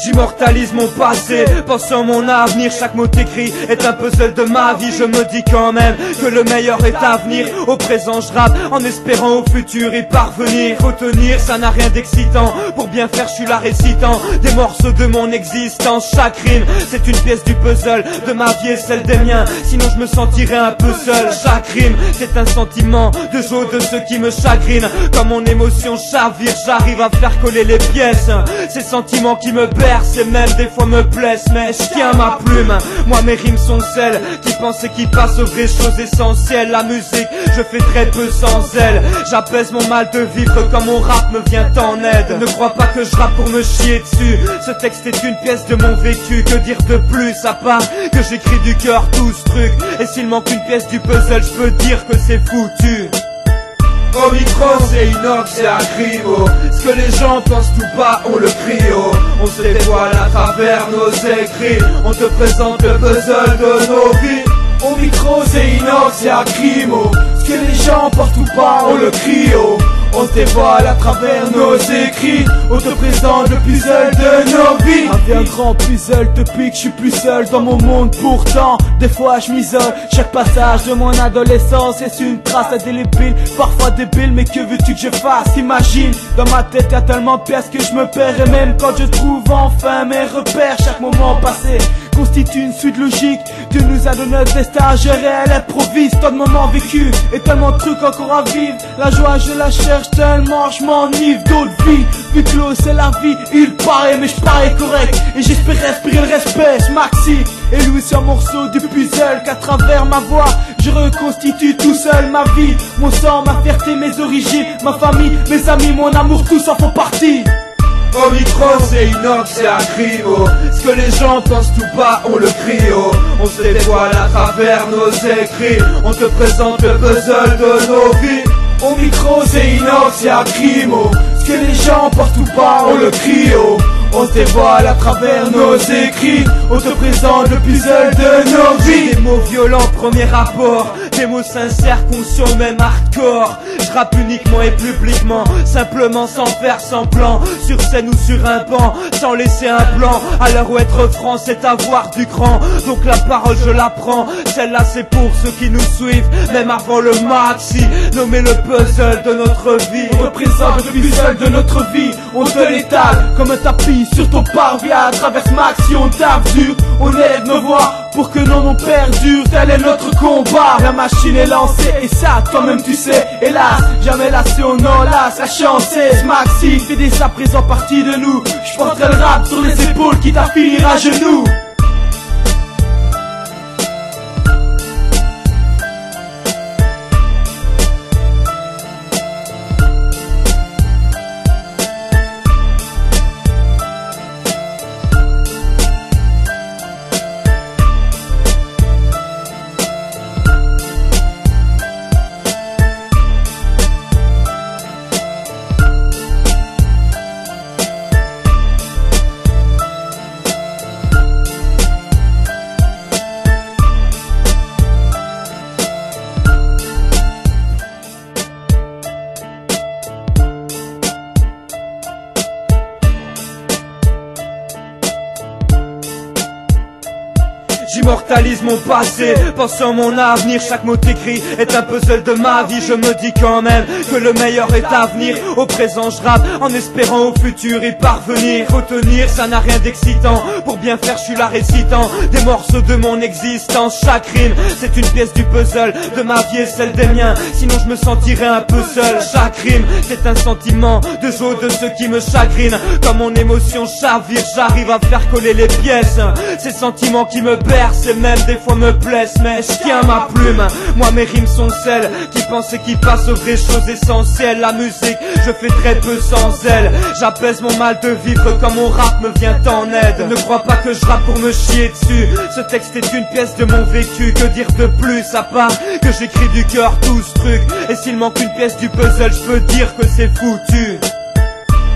J'immortalise mon passé, pensant mon avenir. Chaque mot écrit est un puzzle de ma vie. Je me dis quand même que le meilleur est à venir. Au présent je rappe en espérant au futur y parvenir. Faut tenir, ça n'a rien d'excitant. Pour bien faire je suis là récitant des morceaux de mon existence. Chaque rime c'est une pièce du puzzle de ma vie et celle des miens. Sinon je me sentirais un peu seul. Chaque rime c'est un sentiment de joie de ceux qui me chagrinent. Quand mon émotion chavire, j'arrive à faire coller les pièces. Ces sentiments qui me bercent et même des fois me blessent. Mais je tiens ma plume, moi mes rimes sont celles qui pensent et qui passent aux vraies choses essentielles. La musique, je fais très peu sans elle. J'apaise mon mal de vivre quand mon rap me vient en aide. Ne crois pas que je rappe pour me chier dessus. Ce texte est une pièce de mon vécu. Que dire de plus à part que j'écris du cœur tout ce truc. Et s'il manque une pièce du puzzle, je peux dire que c'est foutu. Au micro c'est inox, c'est agrivo. Ce que les gens pensent tout bas, on le crie haut. On se dévoile à travers nos écrits. On te présente le puzzle de nos vies. Au micro c'est inox, c'est agrimo. Ce que les gens pensent tout bas, on le crie haut. On se dévoile à travers nos écrits. On te présente le puzzle de nos vies. Avec un grand puzzle depuis que je suis plus seul dans mon monde. Pourtant, des fois je m'isole. Chaque passage de mon adolescence est une trace indélébile, parfois débile, mais que veux-tu que je fasse? Imagine, dans ma tête y'a tellement de pièces que je me perds. Et même quand je trouve enfin mes repères, chaque moment passé constitue une suite logique. Dieu nous a donné notre destin, je réel improvise. Tant de moments vécus et tellement de trucs encore à vivre. La joie je la cherche tellement je m'enivre d'autres vies. Vu que l'eau c'est la vie, il paraît mais je parais correct. Et j'espère respirer le respect, Maxi et Louis c'est un morceau du puzzle qu'à travers ma voix je reconstitue tout seul ma vie. Mon sang, ma fierté, mes origines, ma famille, mes amis, mon amour, tous en font partie. Au micro c'est inox, c'est agrivo. Ce que les gens pensent tout bas, on le crie haut. On se dévoile à travers nos écrits. On te présente le puzzle de nos vies. Au micro c'est inox, c'est agrimo. Ce que les gens pensent tout bas, on le crie haut. On se dévoile à travers nos écrits. On te présente le puzzle de nos vies. Des mots violents, premier rapport. Des mots sincères, conscients, même hardcore. Je rappe uniquement et publiquement, simplement sans faire semblant. Sur scène ou sur un banc, sans laisser un blanc. À l'heure où être franc c'est avoir du cran. Donc la parole je la prends. Celle-là c'est pour ceux qui nous suivent, même avant le maxi. Nommé le puzzle de notre vie. On représente le puzzle de notre vie. On te l'étale comme un tapis sur ton parvis. À travers Maxi on tape dur. On lève nos voix pour que nos noms perdurent. Tel est notre combat. La machine est lancée et ça toi-même tu sais. Hélas, jamais lassé on enlace la chance. Maxi fait dès à présent partie de nous. Je porterai le rap sur les épaules quitte à finir à genoux. J'immortalise mon passé, pensant mon avenir. Chaque mot écrit est un puzzle de ma vie. Je me dis quand même que le meilleur est à venir. Au présent je rappe en espérant au futur y parvenir. Faut tenir, ça n'a rien d'excitant. Pour bien faire je suis là récitant des morceaux de mon existence. Chaque rime c'est une pièce du puzzle de ma vie et celle des miens. Sinon je me sentirais un peu seul. Chaque rime c'est un sentiment de joie de ceux qui me chagrinent. Quand mon émotion chavire, j'arrive à faire coller les pièces. Ces sentiments qui me bercent et même des fois me blessent. Mais je tiens ma plume, moi mes rimes sont celles qui pensent et qui passent aux vraies choses essentielles. La musique, je fais très peu sans elle. J'apaise mon mal de vivre quand mon rap me vient en aide. Ne crois pas que je rappe pour me chier dessus. Ce texte est une pièce de mon vécu. Que dire de plus à part que j'écris du cœur tout ce truc. Et s'il manque une pièce du puzzle, je peux dire que c'est foutu.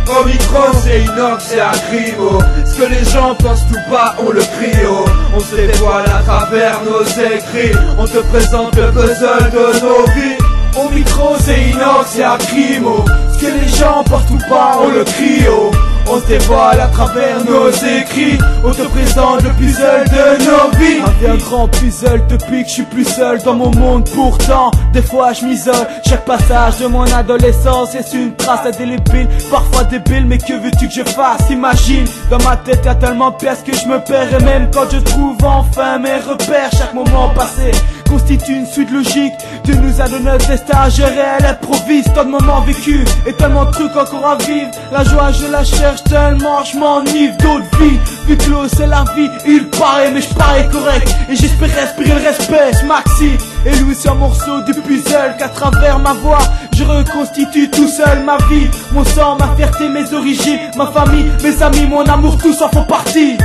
Au micro c'est inox, c'est agrivo. Ce que les gens pensent tout bas, on le crie haut. On se dévoile à travers nos écrits. On te présente le puzzle de nos vies. Au micro c'est inox, c'est agrimo. Ce que les gens pensent tout bas, on le crie haut. On se dévoile à travers nos écrits. On te présente le puzzle de nos vies. Un grand puzzle te pique, je suis plus seul dans mon monde pourtant. Des fois je m'isole, chaque passage de mon adolescence est une trace indélébile, parfois débile, mais que veux-tu que je fasse? Imagine, dans ma tête y'a tellement de pièces que je me perds. Et même quand je trouve enfin mes repères, chaque moment passé constitue une suite logique. Tu nous as donné notre destin, je réel improvise. Tant de moments vécus et tellement de trucs encore à vivre. La joie je la cherche tellement je m'enivre d'autres vies. Vu que l'eau c'est la vie, il paraît mais je parais correct. Et j'espère respirer le respect, Maxi. Et lui c'est un morceau du puzzle qu'à travers ma voix je reconstitue tout seul ma vie. Mon sang, ma fierté, mes origines, ma famille, mes amis, mon amour, tous en font partie.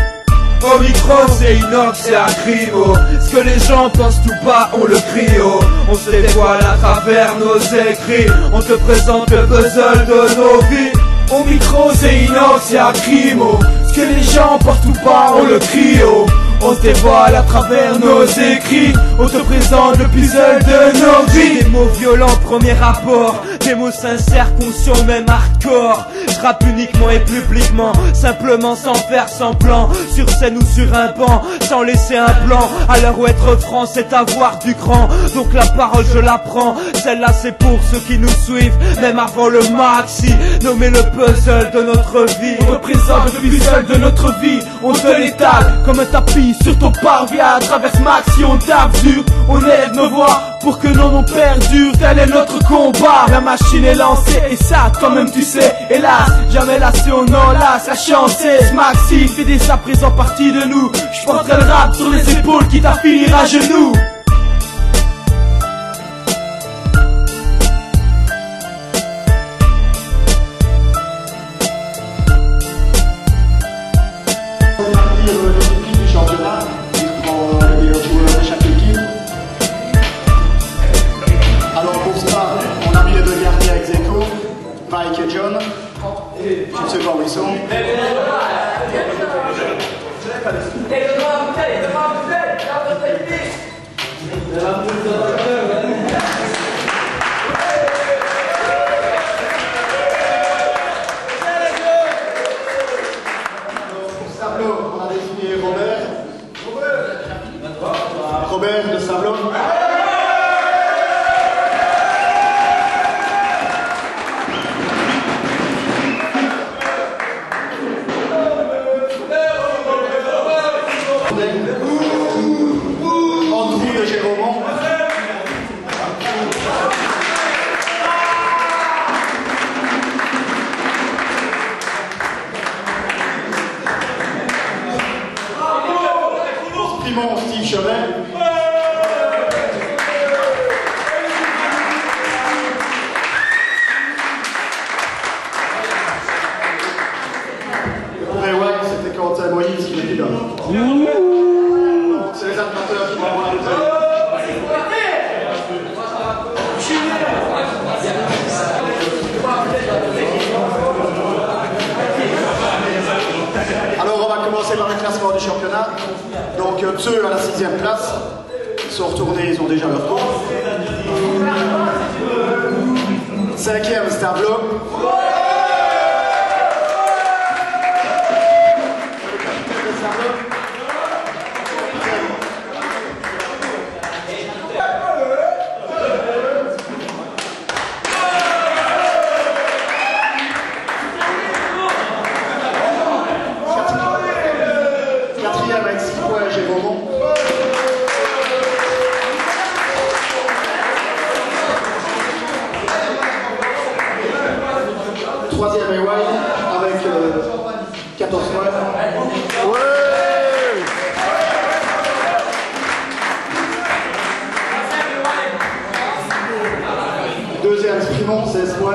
Au micro c'est inox, c'est un crimo. Ce que les gens pensent tout bas, on le crie haut. On se dévoile à travers nos écrits. On te présente le puzzle de nos vies. Au micro c'est inox, c'est un crimo. Ce que les gens pensent tout bas, on le crie haut. On se dévoile à travers nos écrits. On te présente le puzzle de nos vies. Des mots violents, premier rapport. Des mots sincères, conscients, même hardcore. Je rappe uniquement et publiquement, simplement sans faire semblant. Sur scène ou sur un banc, sans laisser un blanc. À l'heure où être franc, c'est avoir du cran. Donc la parole je la prends. Celle-là c'est pour ceux qui nous suivent, même avant le maxi. Nommé le puzzle de notre vie. On te présente le puzzle de notre vie. On te l'étale comme un tapis sur ton parvis. À travers Maxi on tape dur. On élève nos voix pour que nos noms perdurent. Tel est notre combat. La machine est lancée et ça toi-même tu sais. Hélas, jamais lassé, on enlace la chanceuse. Maxi fait dès à présent partie de nous. Je porterai le rap sur les épaules qui t'a finir à genoux. Mike et John, je ne sais pas où ils sont. Pour Sablon, on a désigné Robert. Robert de Sablon. Andrew de Géraumont. Simon Steve Chevet. Ray White, c'était Quentin Moïse qui était là. C'est les animateurs qui vont avoir la bouteille. Alors on va commencer par le classement du championnat. Donc ceux à la 6e place sont retournés, ils ont déjà leur tour. 5e Stablo. Avec 6 points, Géraumont. Troisième est Wine avec 14 points. Ouais. Deuxième Sprimont, 16 points.